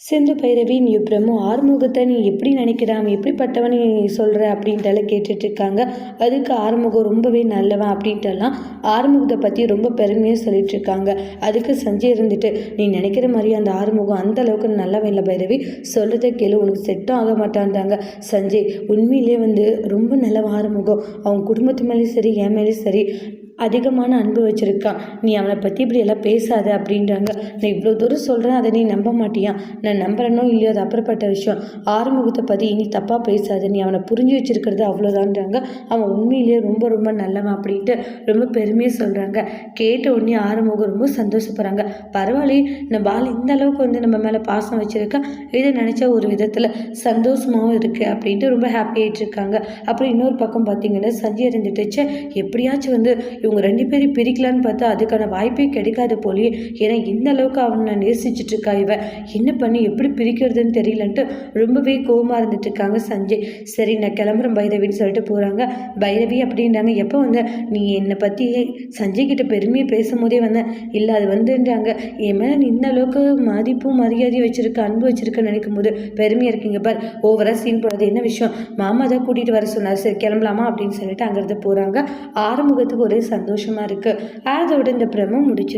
சிந்து பைரவி நீ பிரம்மு ஆறுமுகத்தை நீ எப்படி நினைக்கிறான் எப்படிப்பட்டவன் நீ சொல்கிற அப்படின்ட்டுலாம் கேட்டுட்ருக்காங்க. அதுக்கு ஆறுமுகம் ரொம்பவே நல்லவன் அப்படின்ட்டுலாம் ஆறுமுகத்தை பற்றி ரொம்ப பெருமையாக சொல்லிட்டுருக்காங்க. அதுக்கு சஞ்சய் இருந்துட்டு நீ நினைக்கிற மாதிரி அந்த ஆறுமுகம் அந்த அளவுக்கு நல்லவன் இல்லை பைரவி, சொல்கிறத கேளு, உனக்கு செட்டும் ஆக மாட்டான்றாங்க. சஞ்சய் உண்மையிலே ரொம்ப நல்லவன் ஆறுமுகம், அவன் குடும்பத்து மேலேயும் சரி என் மேலேயும் சரி அதிகமான அன்பு வச்சுருக்கான். நீ அவனை பற்றி இப்படி எல்லாம் பேசாத அப்படின்றாங்க. நான் இவ்வளோ தூரம் சொல்கிறேன், அதை நீ நம்ப மாட்டியா? நான் நம்புறேனோ இல்லையோ அது அப்புறப்பட்ட விஷயம். ஆறுமுகத்தை பற்றி நீ தப்பாக பேசாத, நீ அவனை புரிஞ்சு வச்சுருக்கிறது அவ்வளோதான்றாங்க. அவன் உண்மையிலேயே ரொம்ப ரொம்ப நல்லவன் அப்படின்ட்டு ரொம்ப பெருமையாக சொல்கிறாங்க. கேட்ட உடனே ஆறுமுகம் ரொம்ப சந்தோஷப்படுறாங்க. பரவாயில்லையே, நம்ம பால் இந்த அளவுக்கு நம்ம மேலே பாசம் வச்சுருக்கா, இதை நினச்சா ஒரு விதத்தில் சந்தோஷமாகவும் இருக்குது அப்படின்ட்டு ரொம்ப ஹாப்பி ஆகிட்டு இருக்காங்க. அப்புறம் இன்னொரு பக்கம் பார்த்தீங்கன்னா சஞ்சய் இருந்துட்டுச்சு, எப்படியாச்சும் இவங்க 2 பேரும் பிரிக்கலான்னு பார்த்தா அதுக்கான வாய்ப்பே கிடைக்காது போலியே. ஏன்னா இந்த அளவுக்கு அவனை நேசிச்சுட்டு இருக்கா இவ, என்ன பண்ணி எப்படி பிரிக்கிறதுன்னு தெரியலன்ட்டு ரொம்பவே கோவமாக இருந்துட்டு இருக்காங்க சஞ்சய். சரி நான் கிளம்புறேன் பைரவின்னு சொல்லிட்டு போகிறாங்க. பைரவி அப்படின்றாங்க, எப்போ நீ என்னை பற்றி சஞ்சய் கிட்ட பெருமையாக பேசும்போதே இல்லை அது வந்துன்றாங்க, என் மேலே நீ இந்த அளவுக்கு மதிப்பும் மரியாதையும் வச்சுருக்க, அன்பு வச்சுருக்கன்னு நினைக்கும் போது பெருமையாக இருக்கீங்க பார், ஓவராக சீன் போடுறது என்ன விஷயம், மாமா தான் கூட்டிகிட்டு வர சொன்னார், சரி கிளம்பலாமா அப்படின்னு சொல்லிட்டு அங்கேருந்து போகிறாங்க. ஆறுமுகத்துக்கு ஒரே சந்தோஷமாக இருக்குது. அதோட இந்த பிரமம் முடிச்சிருக்கு.